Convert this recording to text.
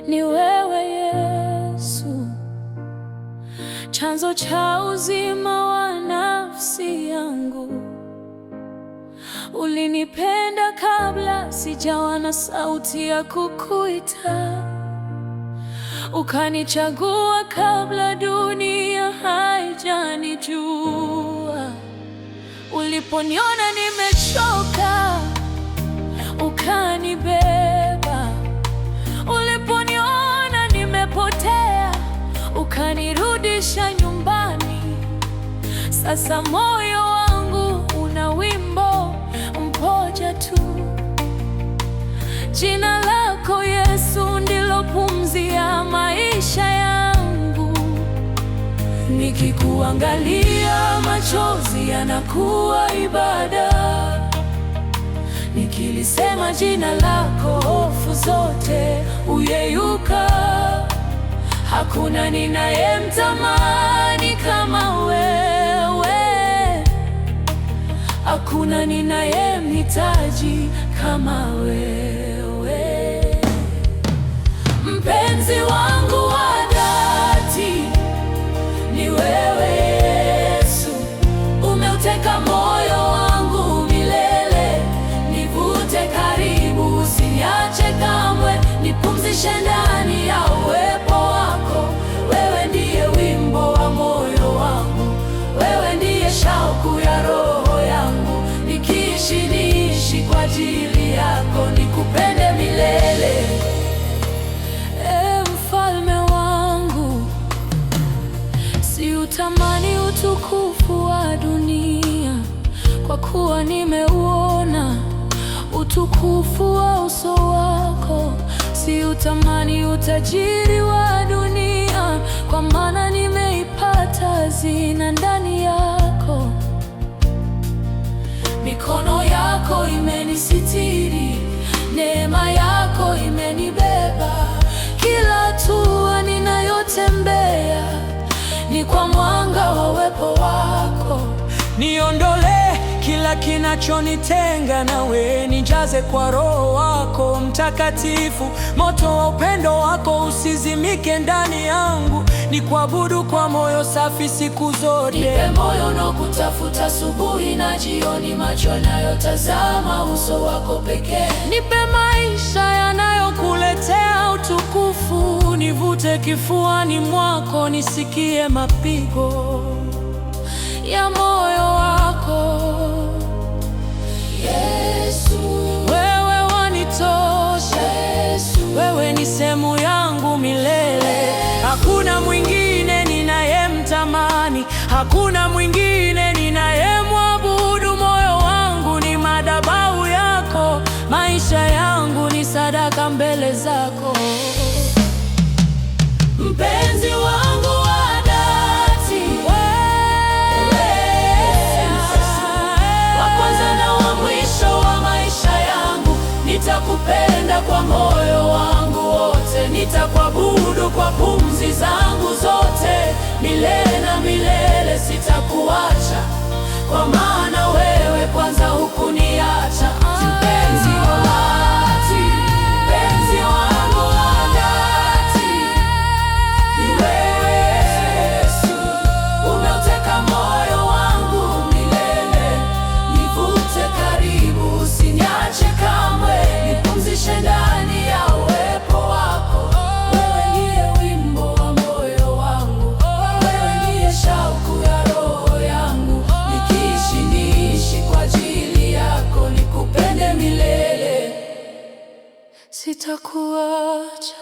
ni wewe Yesu, chanzo cha uzima wa nafsi yangu. Ulinipenda kabla sijawa na sauti ya kukuita, ukanichagua kabla dunia haijanijua. Uliponiona nimechoka, ukanibeba. Uliponiona nimepotea, ukanirudisha nyumbani. Sasa moyo wangu una wimbo mmoja tu, jina lako Yesu ndilo pumzi ya maisha yangu. Nikikuangalia machozi yanakuwa ibada, nikilisema jina lako hofu zote huyeyuka. Hakuna ninayemtamani kama wewe, hakuna ninayemhitaji kama wewe. Mpenzi wangu wa dhati ni wewe Yesu, umeuteka moyo wangu milele. Nivute karibu, usiniache kamwe, nipumzishe ndani ya uwepo wako. Wewe ndiye wimbo wa moyo wangu, wewe ndiye shauku ya roho yangu. Nikiishi niishi kwa ajili yako, nikupende milele. Mfalme wangu, siutamani utukufu wa dunia, kwa kuwa nimeuona utukufu wa uso wako. Siutamani utajiri wa dunia, kwa maana nimeipata hazina ndani yako. Mikono yako imenisitiri, neema yako imenibeba. Kila hatua ninayotembea ni kwa mwanga wa uwepo wako. Niondole kila kinachonitenga nawe, nijaze kwa Roho wako Mtakatifu. Moto wa upendo wako usizimike ndani yangu, nikuabudu kwa moyo safi siku zote. Nipe moyo unaokutafuta asubuhi na jioni, macho yanayotazama uso wako pekee. Nipe maisha yanayokuletea utukufu, nivute kifuani mwako, nisikie mapigo ya moyo wako. Yesu, wewe wanitosha. Yesu, wewe ni sehemu yangu milele. Hakuna mwingine ninayemtamani, hakuna mwingine ninayemwabudu. Moyo wangu ni madhabahu yako, maisha yangu ni sadaka mbele zako. mpenzi wangu wa dhati, wa kwanza na wa mwisho wa maisha yangu. Nitakupenda kwa moyo wangu wote, nitakuabudu kwa pumzi zangu zote. Milele na milele sitakuacha, kwa maana wewe kwanza hukuniacha. Mpenzi wa dhati, mpenzi wangu wa dhati ni wewe Yesu, umeuteka moyo wangu milele. Nivute karibu, usiniache kamwe, nipumzishe ndani ya uwepo wako. Wewe ndiye wimbo wa moyo wangu, wewe ndiye shauku ya roho yangu. Nikiishi niishi kwa ajili yako, nikupende milele. Sitakuacha.